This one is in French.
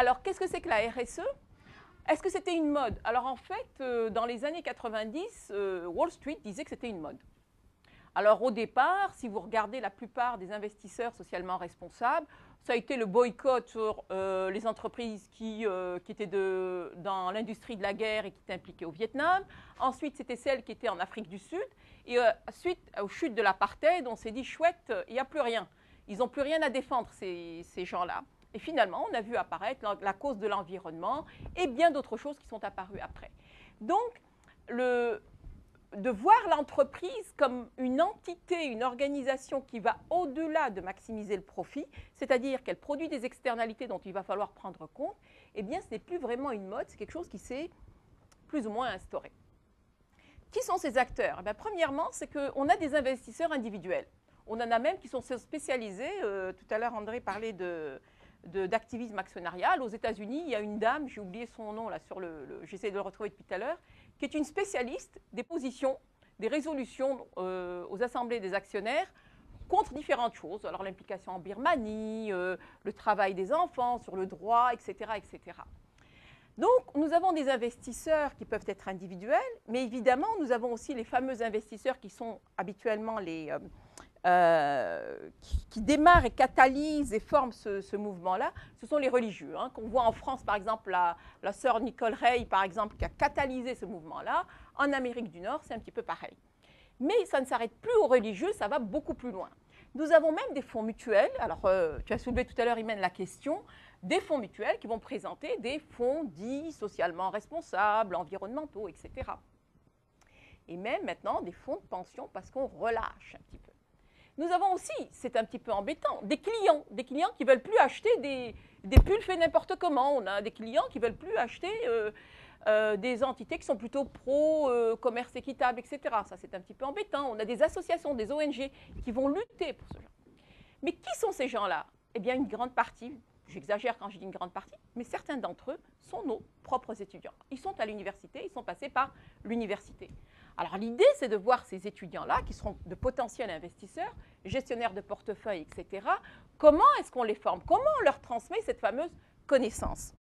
Alors, qu'est-ce que c'est que la RSE? Est-ce que c'était une mode? Alors, en fait, dans les années 90, Wall Street disait que c'était une mode. Alors, au départ, si vous regardez la plupart des investisseurs socialement responsables, ça a été le boycott sur les entreprises qui étaient dans l'industrie de la guerre et qui étaient impliquées au Vietnam. Ensuite, c'était celles qui étaient en Afrique du Sud. Et suite aux chutes de l'apartheid, on s'est dit, chouette, il n'y a plus rien. Ils n'ont plus rien à défendre, ces gens-là. Et finalement, on a vu apparaître la cause de l'environnement et bien d'autres choses qui sont apparues après. Donc, de voir l'entreprise comme une entité, une organisation qui va au-delà de maximiser le profit, c'est-à-dire qu'elle produit des externalités dont il va falloir prendre compte, eh bien, ce n'est plus vraiment une mode, c'est quelque chose qui s'est plus ou moins instauré. Qui sont ces acteurs? Eh bien, premièrement, c'est qu'on a des investisseurs individuels. On en a même qui sont spécialisés. Tout à l'heure, André parlait d'activisme actionnarial. Aux États-Unis, il y a une dame, j'ai oublié son nom là j'essaie de le retrouver depuis tout à l'heure, qui est une spécialiste des positions, des résolutions aux assemblées des actionnaires contre différentes choses. Alors l'implication en Birmanie, le travail des enfants, sur le droit, etc., etc. Donc, nous avons des investisseurs qui peuvent être individuels, mais évidemment, nous avons aussi les fameux investisseurs qui sont habituellement qui démarrent et catalysent et forment ce mouvement-là. Ce sont les religieux, hein, qu'on voit en France, par exemple, la sœur Nicole Rey, par exemple, qui a catalysé ce mouvement-là. En Amérique du Nord, c'est un petit peu pareil. Mais ça ne s'arrête plus aux religieux, ça va beaucoup plus loin. Nous avons même des fonds mutuels. Alors, tu as soulevé tout à l'heure, Imen, la question des fonds mutuels qui vont présenter des fonds dits socialement responsables, environnementaux, etc. Et même maintenant, des fonds de pension parce qu'on relâche un petit peu. Nous avons aussi, c'est un petit peu embêtant, des clients qui ne veulent plus acheter des pulls faits n'importe comment. On a des clients qui ne veulent plus acheter des entités qui sont plutôt pro-commerce équitable, etc. Ça, c'est un petit peu embêtant. On a des associations, des ONG qui vont lutter pour ce genre. Mais qui sont ces gens-là? Eh bien, une grande partie, j'exagère quand je dis une grande partie, mais certains d'entre eux sont nos propres étudiants. Ils sont à l'université, ils sont passés par l'université. Alors l'idée, c'est de voir ces étudiants-là, qui seront de potentiels investisseurs, gestionnaires de portefeuille, etc., comment est-ce qu'on les forme? Comment on leur transmet cette fameuse connaissance?